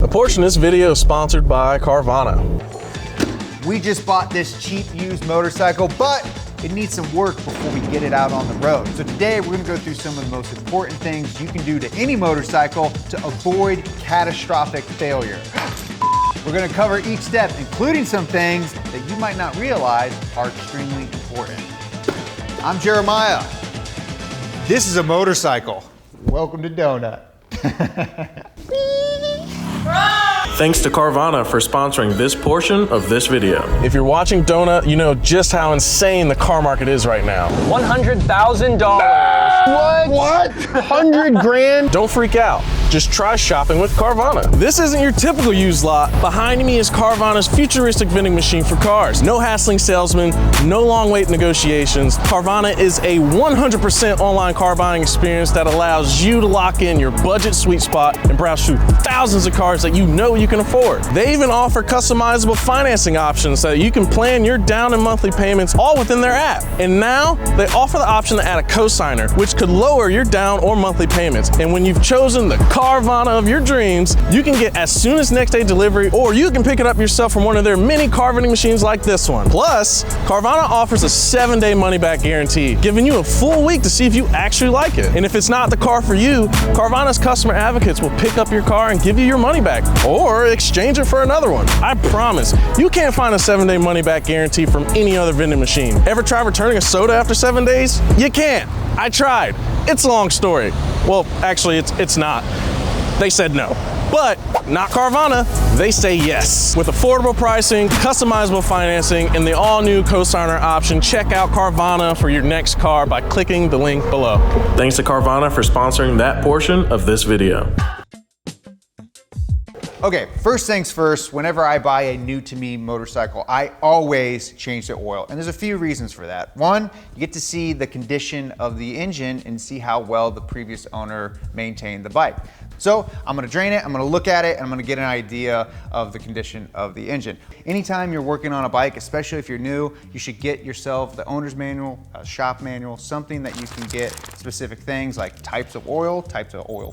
A portion of this video is sponsored by Carvana. We just bought this cheap used motorcycle, but it needs some work before we get it out on the road. So today we're gonna go through some of the most important things you can do to any motorcycle to avoid catastrophic failure. We're gonna cover each step, including some things that you might not realize are extremely important. I'm Jeremiah. This is a motorcycle. Welcome to Donut. Thanks to Carvana for sponsoring this portion of this video. If you're watching Donut, you know just how insane the car market is right now. $100,000. What? 100 grand? Don't freak out. Just try shopping with Carvana. This isn't your typical used lot. Behind me is Carvana's futuristic vending machine for cars. No hassling salesmen, no long wait negotiations. Carvana is a 100% online car buying experience that allows you to lock in your budget sweet spot and browse through thousands of cars that you know you can afford. They even offer customizable financing options so that you can plan your down and monthly payments all within their app. And now they offer the option to add a cosigner, which could lower your down or monthly payments. And when you've chosen the Carvana of your dreams, you can get as soon as next day delivery, or you can pick it up yourself from one of their many car vending machines like this one. Plus, Carvana offers a 7-day money-back guarantee, giving you a full week to see if you actually like it. And if it's not the car for you, Carvana's customer advocates will pick up your car and give you your money back, or exchange it for another one. I promise, you can't find a 7-day money-back guarantee from any other vending machine. Ever try returning a soda after 7 days? You can't. I tried. It's a long story. Well, actually, it's not. They said no. But not Carvana, they say yes. With affordable pricing, customizable financing, and the all-new cosigner option, check out Carvana for your next car by clicking the link below. Thanks to Carvana for sponsoring that portion of this video. Okay, first things first, whenever I buy a new to me motorcycle, I always change the oil. And there's a few reasons for that. One, you get to see the condition of the engine and see how well the previous owner maintained the bike. So I'm gonna drain it, I'm gonna look at it, and I'm gonna get an idea of the condition of the engine. Anytime you're working on a bike, especially if you're new, you should get yourself the owner's manual, a shop manual, something that you can get specific things like types of oil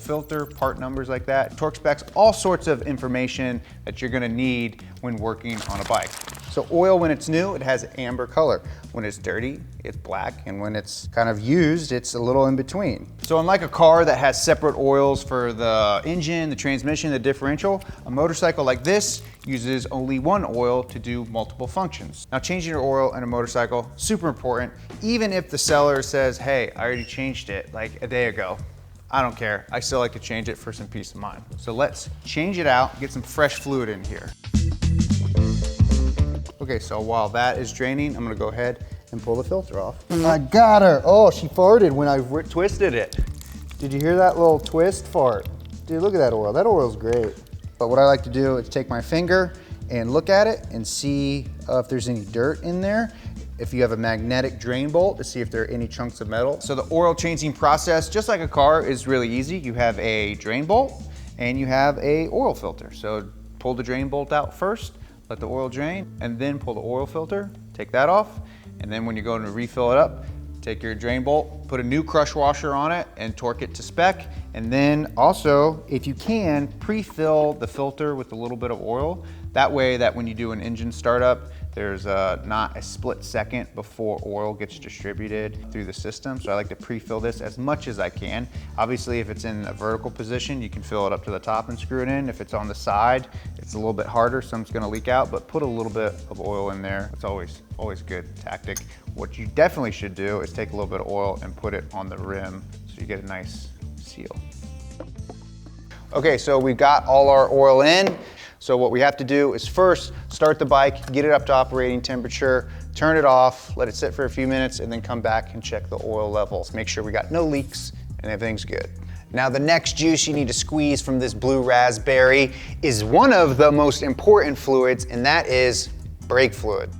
filter, part numbers like that, torque specs, all sorts of information that you're gonna need when working on a bike. So oil, when it's new, it has amber color. When it's dirty, it's black. And when it's kind of used, it's a little in between. So unlike a car that has separate oils for the engine, the transmission, the differential, a motorcycle like this uses only one oil to do multiple functions. Now, changing your oil in a motorcycle, super important. Even if the seller says, hey, I already changed it like a day ago. I don't care. I still like to change it for some peace of mind. So let's change it out, get some fresh fluid in here. Okay, so while that is draining, I'm gonna go ahead and pull the filter off. I got her. Oh, she farted when I twisted it. Did you hear that little twist fart? Dude, look at that oil. That oil's great. But what I like to do is take my finger and look at it and see if there's any dirt in there. If you have a magnetic drain bolt to see if there are any chunks of metal. So the oil changing process, just like a car, is really easy. You have a drain bolt and you have a oil filter. So pull the drain bolt out first, let the oil drain, and then pull the oil filter, take that off. And then when you're going to refill it up, take your drain bolt, put a new crush washer on it and torque it to spec. And then also, if you can, pre-fill the filter with a little bit of oil. That way that when you do an engine startup, there's not a split second before oil gets distributed through the system. So I like to pre-fill this as much as I can. Obviously, if it's in a vertical position, you can fill it up to the top and screw it in. If it's on the side, it's a little bit harder, some's gonna leak out, but put a little bit of oil in there. It's always a good tactic. What you definitely should do is take a little bit of oil and put it on the rim so you get a nice seal. Okay, so we've got all our oil in. So what we have to do is first start the bike, get it up to operating temperature, turn it off, let it sit for a few minutes, and then come back and check the oil levels. Make sure we got no leaks and everything's good. Now the next juice you need to squeeze from this blue raspberry is one of the most important fluids, and that is brake fluid.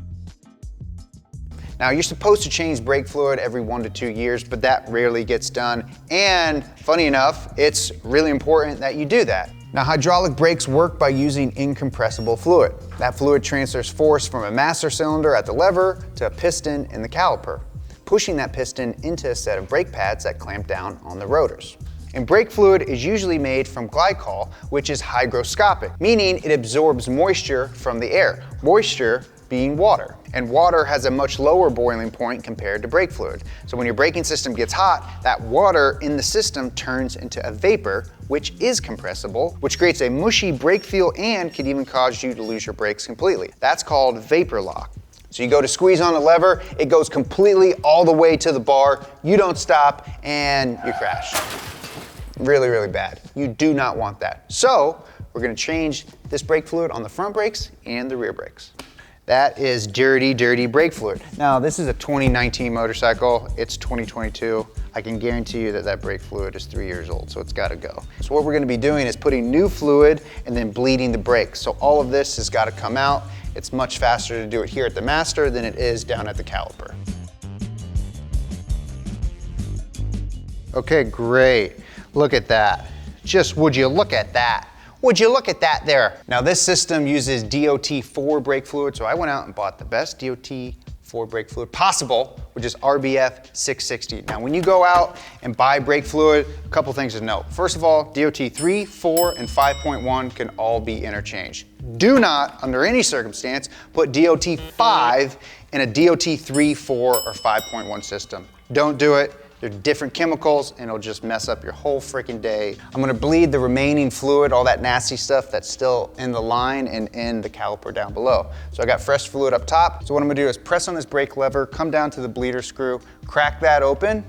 Now you're supposed to change brake fluid every 1 to 2 years, but that rarely gets done. And funny enough, it's really important that you do that. Now hydraulic brakes work by using incompressible fluid. That fluid transfers force from a master cylinder at the lever to a piston in the caliper, pushing that piston into a set of brake pads that clamp down on the rotors. And brake fluid is usually made from glycol, which is hygroscopic, meaning it absorbs moisture from the air, moisture being water. And water has a much lower boiling point compared to brake fluid. So when your braking system gets hot, that water in the system turns into a vapor, which is compressible, which creates a mushy brake feel and could even cause you to lose your brakes completely. That's called vapor lock. So you go to squeeze on the lever, it goes completely all the way to the bar, you don't stop, and you crash. Really, really bad. You do not want that. So we're gonna change this brake fluid on the front brakes and the rear brakes. That is dirty, dirty brake fluid. Now, this is a 2019 motorcycle. It's 2022. I can guarantee you that that brake fluid is 3 years old, so it's gotta go. So what we're gonna be doing is putting new fluid and then bleeding the brakes. So all of this has gotta come out. It's much faster to do it here at the master than it is down at the caliper. Okay, great. Look at that. Just would you look at that? Would you look at that there? Now this system uses DOT4 brake fluid, so I went out and bought the best DOT4 brake fluid possible, which is RBF 660. Now when you go out and buy brake fluid, a couple things to note. First of all, DOT3, 4, and 5.1 can all be interchanged. Do not, under any circumstance, put DOT5 in a DOT3, 4, or 5.1 system. Don't do it. They're different chemicals and it'll just mess up your whole freaking day. I'm gonna bleed the remaining fluid, all that nasty stuff that's still in the line and in the caliper down below. So I got fresh fluid up top. So what I'm gonna do is press on this brake lever, come down to the bleeder screw, crack that open,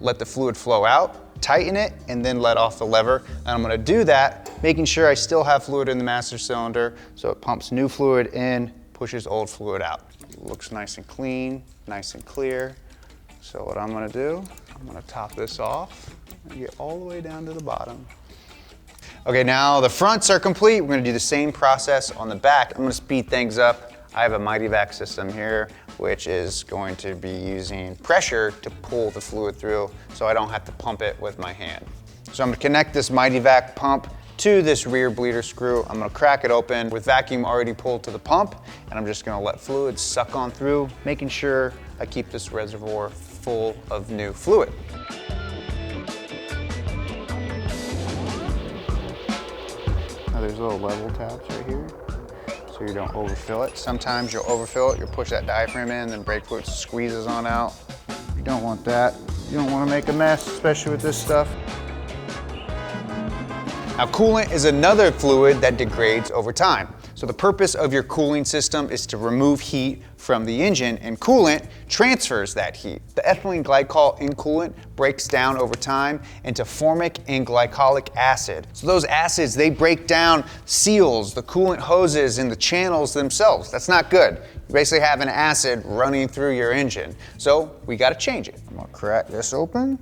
let the fluid flow out, tighten it, and then let off the lever. And I'm gonna do that, making sure I still have fluid in the master cylinder, so it pumps new fluid in, pushes old fluid out. It looks nice and clean, nice and clear. So what I'm gonna do, I'm gonna top this off and get all the way down to the bottom. Okay, now the fronts are complete. We're gonna do the same process on the back. I'm gonna speed things up. I have a MightyVac system here, which is going to be using pressure to pull the fluid through so I don't have to pump it with my hand. So I'm gonna connect this MightyVac pump to this rear bleeder screw. I'm gonna crack it open with vacuum already pulled to the pump, and I'm just gonna let fluid suck on through, making sure I keep this reservoir full of new fluid. Now there's little level tabs right here, so you don't overfill it. Sometimes you'll overfill it, you'll push that diaphragm in, then brake fluid squeezes on out. You don't want that. You don't want to make a mess, especially with this stuff. Now coolant is another fluid that degrades over time. So the purpose of your cooling system is to remove heat from the engine, and coolant transfers that heat. The ethylene glycol in coolant breaks down over time into formic and glycolic acid. So those acids, they break down seals, the coolant hoses, and the channels themselves. That's not good. You basically have an acid running through your engine. So we gotta change it. I'm gonna crack this open.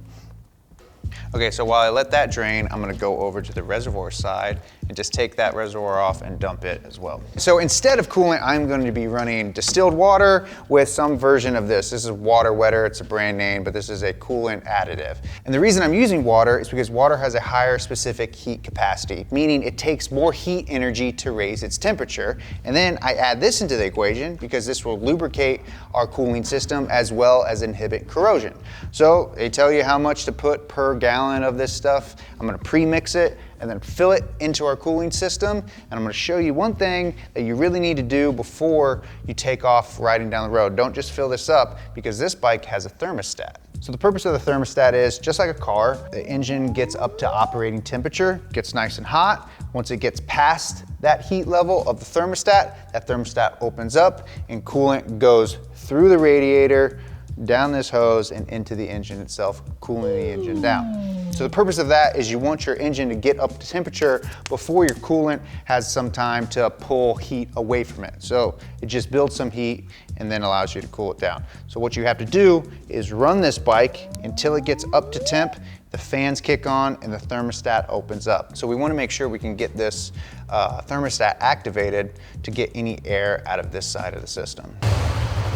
Okay, so while I let that drain, I'm gonna go over to the reservoir side and just take that reservoir off and dump it as well. So instead of coolant, I'm going to be running distilled water with some version of this. This is Water Wetter, it's a brand name, but this is a coolant additive. And the reason I'm using water is because water has a higher specific heat capacity, meaning it takes more heat energy to raise its temperature. And then I add this into the equation because this will lubricate our cooling system as well as inhibit corrosion. So they tell you how much to put per gallon of this stuff. I'm gonna pre-mix it and then fill it into our cooling system. And I'm gonna show you one thing that you really need to do before you take off riding down the road. Don't just fill this up because this bike has a thermostat. So the purpose of the thermostat is, just like a car, the engine gets up to operating temperature, gets nice and hot. Once it gets past that heat level of the thermostat, that thermostat opens up and coolant goes through the radiator, down this hose and into the engine itself, cooling the engine down. So the purpose of that is you want your engine to get up to temperature before your coolant has some time to pull heat away from it. So it just builds some heat and then allows you to cool it down. So what you have to do is run this bike until it gets up to temp, the fans kick on and the thermostat opens up. So we want to make sure we can get this thermostat activated to get any air out of this side of the system.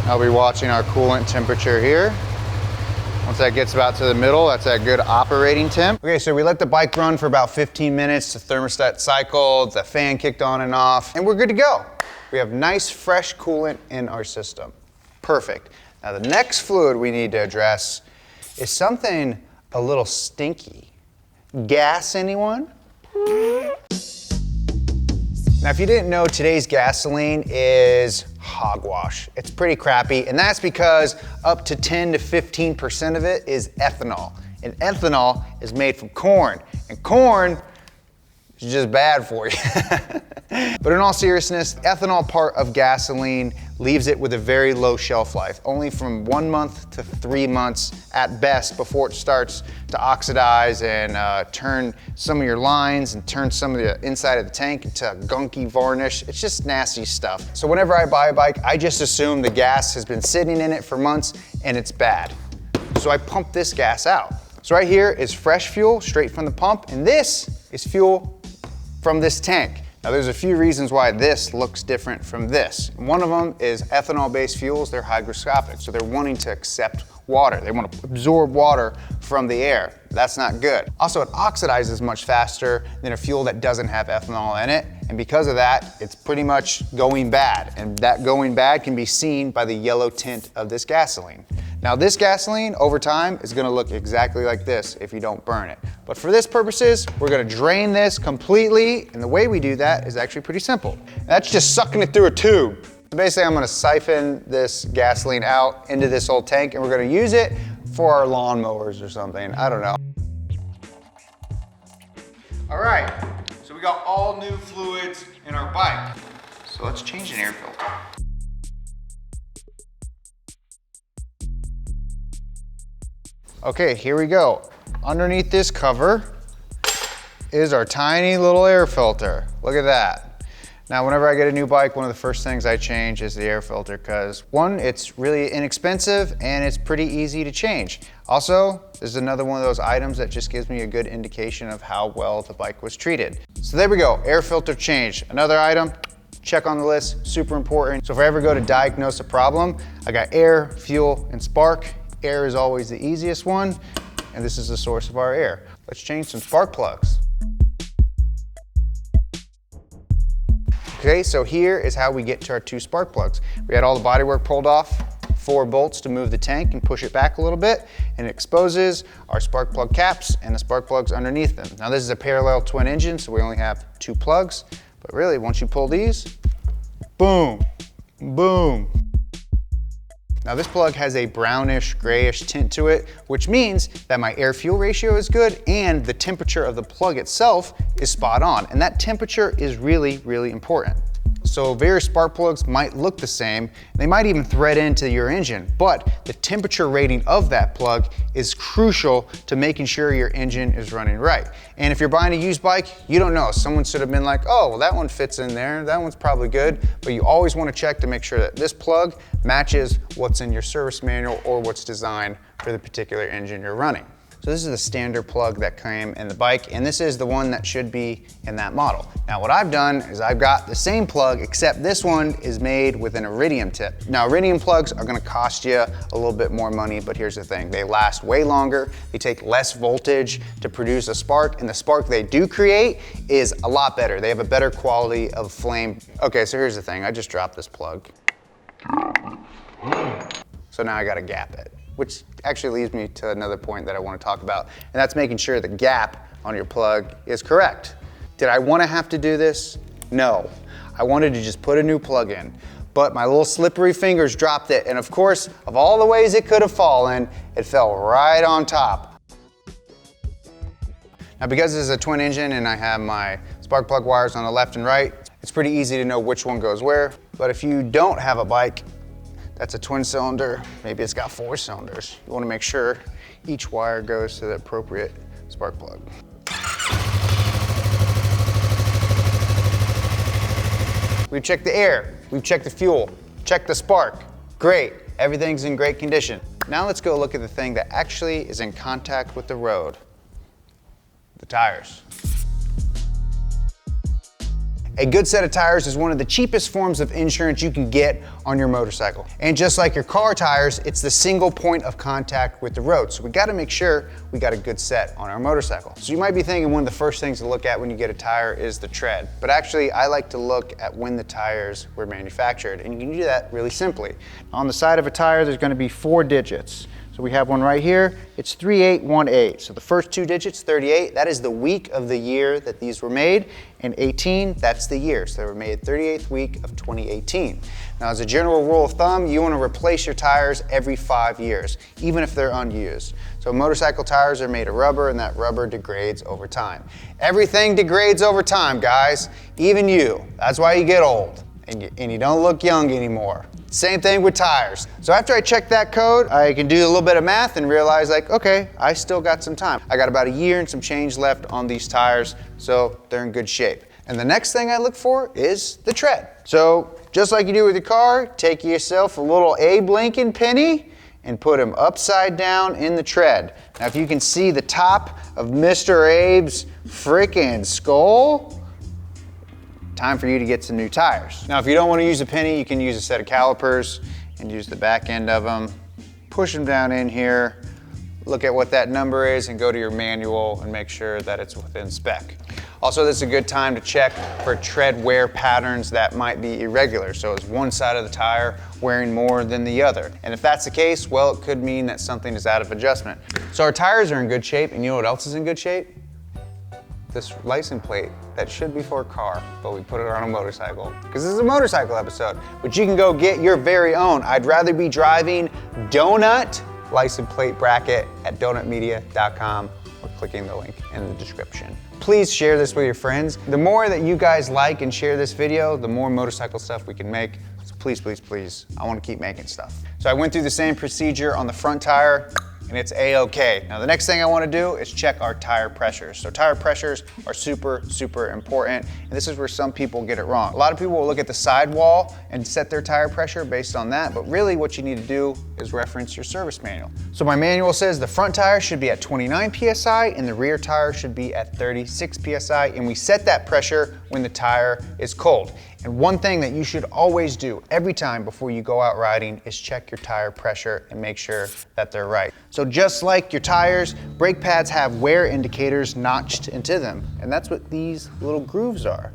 I'll be watching our coolant temperature here. Once that gets about to the middle, that's that good operating temp. Okay, so we let the bike run for about 15 minutes, the thermostat cycled, the fan kicked on and off, and we're good to go. We have nice, fresh coolant in our system. Perfect. Now the next fluid we need to address is something a little stinky. Gas, anyone? Now, if you didn't know, today's gasoline is hogwash. It's pretty crappy, and that's because up to 10 to 15% of it is ethanol. And ethanol is made from corn, and corn is just bad for you. But in all seriousness, the ethanol part of gasoline leaves it with a very low shelf life, only from 1 month to 3 months at best before it starts to oxidize and turn some of your lines and turn some of the inside of the tank into gunky varnish. It's just nasty stuff. So whenever I buy a bike, I just assume the gas has been sitting in it for months and it's bad. So I pump this gas out. So right here is fresh fuel straight from the pump, and this is fuel from this tank. Now there's a few reasons why this looks different from this. One of them is ethanol-based fuels, they're hygroscopic, so they're wanting to accept water. They want to absorb water from the air. That's not good. Also, it oxidizes much faster than a fuel that doesn't have ethanol in it, and because of that, it's pretty much going bad, and that going bad can be seen by the yellow tint of this gasoline. Now this gasoline over time is gonna look exactly like this if you don't burn it. But for this purposes, we're gonna drain this completely, and the way we do that is actually pretty simple. That's just sucking it through a tube. So basically I'm gonna siphon this gasoline out into this old tank, and we're gonna use it for our lawnmowers or something, I don't know. All right, so we got all new fluids in our bike. So let's change an air filter. Okay, here we go. Underneath this cover is our tiny little air filter. Look at that. Now, whenever I get a new bike, one of the first things I change is the air filter because one, it's really inexpensive and it's pretty easy to change. Also, this is another one of those items that just gives me a good indication of how well the bike was treated. So there we go, air filter change. Another item, check on the list, super important. So if I ever go to diagnose a problem, I got air, fuel, and spark. Air is always the easiest one, and this is the source of our air. Let's change some spark plugs. Okay, so here is how we get to our 2 spark plugs. We had all the bodywork pulled off, 4 bolts to move the tank and push it back a little bit, and it exposes our spark plug caps and the spark plugs underneath them. Now this is a parallel twin engine, so we only have 2 plugs, but really once you pull these, boom, boom. Now this plug has a brownish, grayish tint to it, which means that my air-fuel ratio is good and the temperature of the plug itself is spot on. And that temperature is really, really important. So various spark plugs might look the same, they might even thread into your engine, but the temperature rating of that plug is crucial to making sure your engine is running right. And if you're buying a used bike, you don't know. Someone should have been like, oh, well that one fits in there, that one's probably good, but you always want to check to make sure that this plug matches what's in your service manual or what's designed for the particular engine you're running. So this is the standard plug that came in the bike, and this is the one that should be in that model. Now what I've done is I've got the same plug, except this one is made with an iridium tip. Now iridium plugs are gonna cost you a little bit more money, but here's the thing, they last way longer, they take less voltage to produce a spark, and the spark they do create is a lot better. They have a better quality of flame. Okay, so here's the thing, I just dropped this plug. So now I gotta gap it, which actually leads me to another point that I want to talk about, and that's making sure the gap on your plug is correct. Did I want to have to do this? No. I wanted to just put a new plug in, but my little slippery fingers dropped it, and of course, of all the ways it could have fallen, it fell right on top. Now because this is a twin engine and I have my spark plug wires on the left and right, it's pretty easy to know which one goes where, but if you don't have a bike that's a twin cylinder, maybe it's got 4 cylinders. You wanna make sure each wire goes to the appropriate spark plug. We've checked the air, we've checked the fuel, checked the spark. Great, everything's in great condition. Now let's go look at the thing that actually is in contact with the road, the tires. A good set of tires is one of the cheapest forms of insurance you can get on your motorcycle. And just like your car tires, it's the single point of contact with the road. So we gotta make sure we got a good set on our motorcycle. So you might be thinking one of the first things to look at when you get a tire is the tread. But actually, I like to look at when the tires were manufactured. And you can do that really simply. On the side of a tire, there's gonna be 4 digits. So we have one right here. It's 3818. So the first 2 digits, 38, that is the week of the year that these were made. And 18, that's the year. So they were made 38th week of 2018. Now, as a general rule of thumb, you want to replace your tires every 5 years, even if they're unused. So motorcycle tires are made of rubber, and that rubber degrades over time. Everything degrades over time, guys, even you. That's why you get old and you don't look young anymore. Same thing with tires. So after I check that code, I can do a little bit of math and realize, like, okay, I still got some time. I got about a year and some change left on these tires, so they're in good shape. And the next thing I look for is the tread. So just like you do with your car, take yourself a little Abe Lincoln penny and put him upside down in the tread. Now, if you can see the top of Mr. Abe's freaking skull, time for you to get some new tires. Now, if you don't want to use a penny, you can use a set of calipers and use the back end of them. Push them down in here, look at what that number is, and go to your manual and make sure that it's within spec. Also, this is a good time to check for tread wear patterns that might be irregular. So is one side of the tire wearing more than the other? And if that's the case, well, it could mean that something is out of adjustment. So our tires are in good shape, and you know what else is in good shape? This license plate that should be for a car, but we put it on a motorcycle because this is a motorcycle episode. But you can go get your very own. I'd rather be driving donut license plate bracket at donutmedia.com or clicking the link in the description. Please share this with your friends. The more that you guys like and share this video, the more motorcycle stuff we can make. So please, please, please, I want to keep making stuff. So I went through the same procedure on the front tire, and it's A-okay. Now the next thing I want to do is check our tire pressures. So tire pressures are super, super important, and this is where some people get it wrong. A lot of people will look at the sidewall and set their tire pressure based on that, but really what you need to do is reference your service manual. So my manual says the front tire should be at 29 PSI and the rear tire should be at 36 PSI, and we set that pressure when the tire is cold. And one thing that you should always do every time before you go out riding is check your tire pressure and make sure that they're right. So just like your tires, brake pads have wear indicators notched into them. And that's what these little grooves are.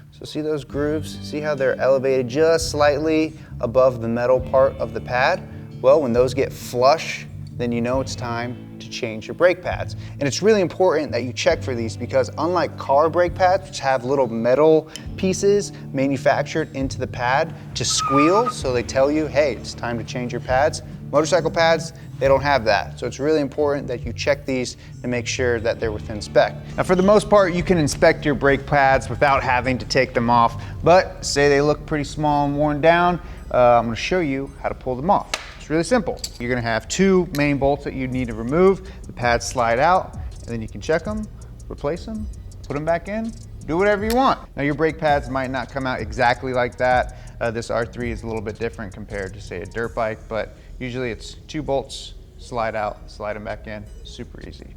So see those grooves? See how they're elevated just slightly above the metal part of the pad? Well, when those get flush, then you know it's time to change your brake pads. And it's really important that you check for these because unlike car brake pads, which have little metal pieces manufactured into the pad to squeal, so they tell you, hey, it's time to change your pads, motorcycle pads, they don't have that. So it's really important that you check these to make sure that they're within spec. Now for the most part, you can inspect your brake pads without having to take them off, but say they look pretty small and worn down, I'm gonna show you how to pull them off. It's really simple. You're gonna have 2 main bolts that you need to remove. The pads slide out, and then you can check them, replace them, put them back in, do whatever you want. Now your brake pads might not come out exactly like that. This R3 is a little bit different compared to say a dirt bike, but usually it's 2 bolts, slide out, slide them back in, super easy.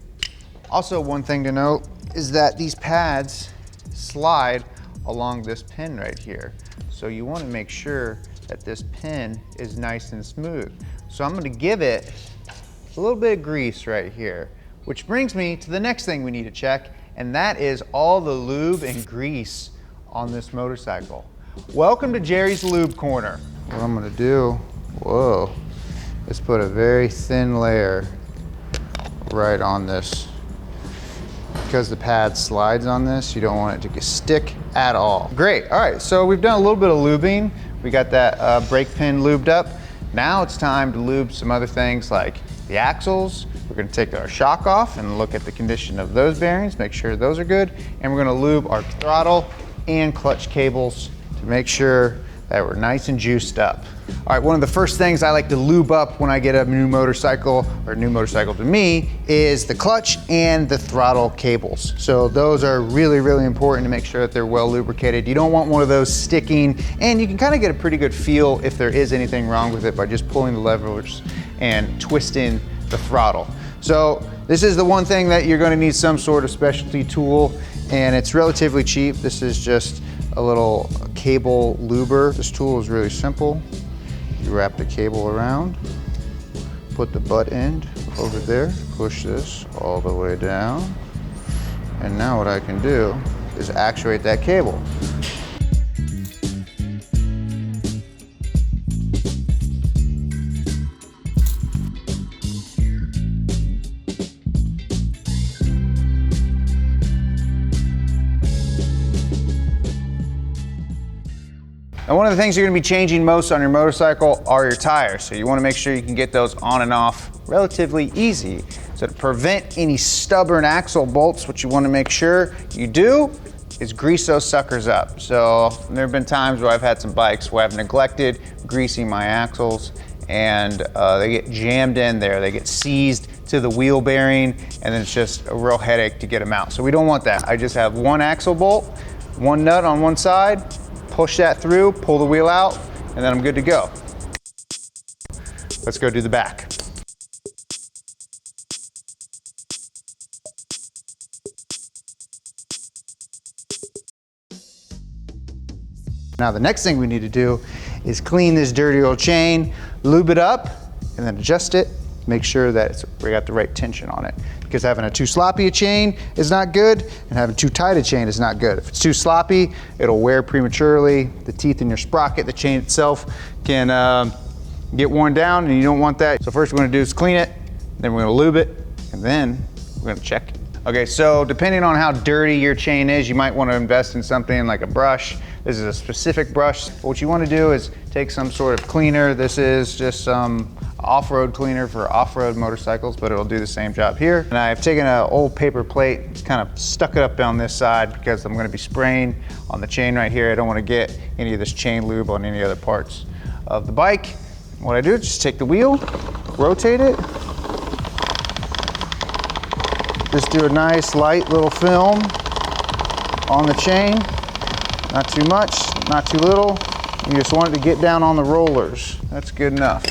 Also, one thing to note is that these pads slide along this pin right here. So you wanna make sure that this pin is nice and smooth. So I'm gonna give it a little bit of grease right here, which brings me to the next thing we need to check, and that is all the lube and grease on this motorcycle. Welcome to Jerry's Lube Corner. What I'm gonna do, is put a very thin layer right on this. Because the pad slides on this, you don't want it to stick at all. Great, all right, so we've done a little bit of lubing. We got that brake pin lubed up. Now it's time to lube some other things like the axles. We're gonna take our shock off and look at the condition of those bearings, make sure those are good. And we're gonna lube our throttle and clutch cables to make sure that we're nice and juiced up. All right, one of the first things I like to lube up when I get a new motorcycle, or a new motorcycle to me, is the clutch and the throttle cables. So those are really, really important to make sure that they're well lubricated. You don't want one of those sticking, and you can kind of get a pretty good feel if there is anything wrong with it by just pulling the levers and twisting the throttle. So this is the one thing that you're gonna need some sort of specialty tool, and it's relatively cheap. This is just a little cable luber. This tool is really simple. You wrap the cable around, put the butt end over there, push this all the way down, and now what I can do is actuate that cable. And one of the things you're gonna be changing most on your motorcycle are your tires. So you wanna make sure you can get those on and off relatively easy. So to prevent any stubborn axle bolts, what you wanna make sure you do is grease those suckers up. So there have been times where I've had some bikes where I've neglected greasing my axles and they get jammed in there. They get seized to the wheel bearing and then it's just a real headache to get them out. So we don't want that. I just have one axle bolt, one nut on one side, push that through, pull the wheel out, and then I'm good to go. Let's go do the back. Now the next thing we need to do is clean this dirty old chain, lube it up, and then adjust it, make sure that we got the right tension on it. Because having a too sloppy a chain is not good, and having too tight a chain is not good. If it's too sloppy, it'll wear prematurely. The teeth in your sprocket, the chain itself can get worn down, and you don't want that. So first we're gonna do is clean it, then we're gonna lube it, and then we're gonna check it. Okay, so depending on how dirty your chain is, you might want to invest in something like a brush. This is a specific brush. What you want to do is take some sort of cleaner. This is just some off-road cleaner for off-road motorcycles, but it'll do the same job here. And I've taken an old paper plate, just kind of stuck it up on this side because I'm going to be spraying on the chain right here. I don't want to get any of this chain lube on any other parts of the bike. What I do is just take the wheel, rotate it, just do a nice light little film on the chain. Not too much, not too little. You just want it to get down on the rollers. That's good enough.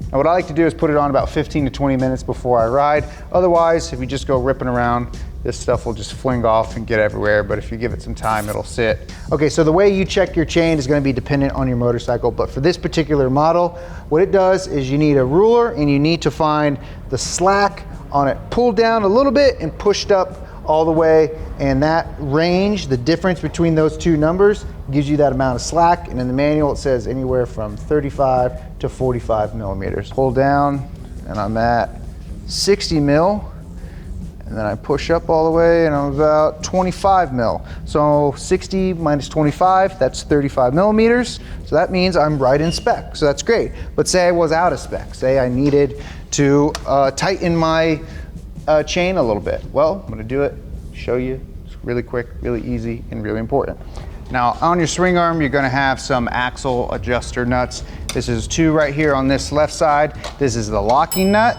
Now what I like to do is put it on about 15 to 20 minutes before I ride. Otherwise, if you just go ripping around, this stuff will just fling off and get everywhere, but if you give it some time, it'll sit. Okay, so the way you check your chain is gonna be dependent on your motorcycle, but for this particular model, what it does is you need a ruler and you need to find the slack on it pulled down a little bit and pushed up all the way, and that range, the difference between those two numbers, gives you that amount of slack. And in the manual it says anywhere from 35 to 45 millimeters. Pull down and I'm at 60 mil, and then I push up all the way and I'm about 25 mil. So 60 minus 25, that's 35 millimeters. So that means I'm right in spec, so that's great. But say I was out of spec, say I needed to tighten my chain a little bit. Well, I'm gonna do it, show you. It's really quick, really easy, and really important. Now on your swing arm, you're gonna have some axle adjuster nuts. This is two right here on this left side. This is the locking nut,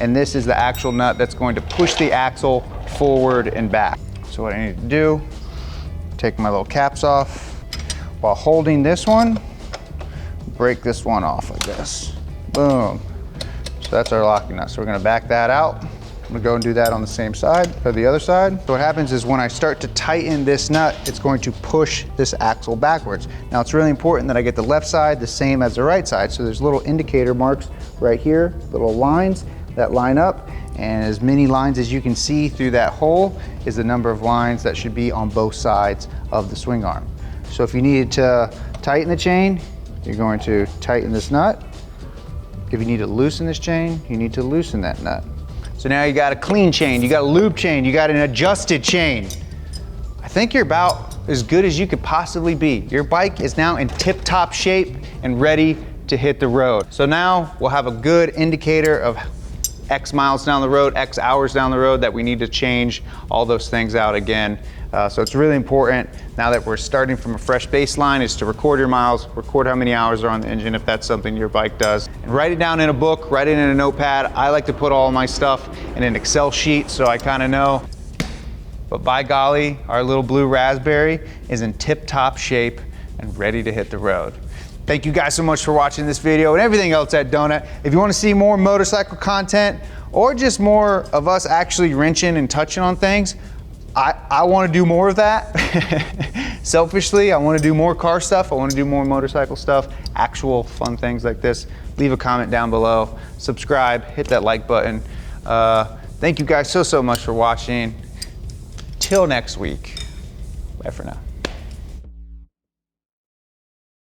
and this is the actual nut that's going to push the axle forward and back. So what I need to do, take my little caps off. While holding this one, break this one off like this. Boom. So that's our locking nut. So we're gonna back that out. I'm gonna go and do that on the same side, or the other side. So what happens is when I start to tighten this nut, it's going to push this axle backwards. Now it's really important that I get the left side the same as the right side. So there's little indicator marks right here, little lines that line up. And as many lines as you can see through that hole is the number of lines that should be on both sides of the swing arm. So if you needed to tighten the chain, you're going to tighten this nut. If you need to loosen this chain, you need to loosen that nut. So now you got a clean chain, you got a lube chain, you got an adjusted chain. I think you're about as good as you could possibly be. Your bike is now in tip-top shape and ready to hit the road. So now we'll have a good indicator of X miles down the road, X hours down the road that we need to change all those things out again. So it's really important now that we're starting from a fresh baseline is to record your miles, record how many hours are on the engine if that's something your bike does, and write it down in a book, write it in a notepad. I like to put all my stuff in an Excel sheet so I kind of know. But by golly, our little blue raspberry is in tip-top shape and ready to hit the road. Thank you guys so much for watching this video and everything else at Donut. If you want to see more motorcycle content or just more of us actually wrenching and touching on things, I want to do more of that. Selfishly, I want to do more car stuff. I want to do more motorcycle stuff, actual fun things like this. Leave a comment down below, subscribe, hit that like button. Thank you guys so much for watching. Till next week. Bye for now.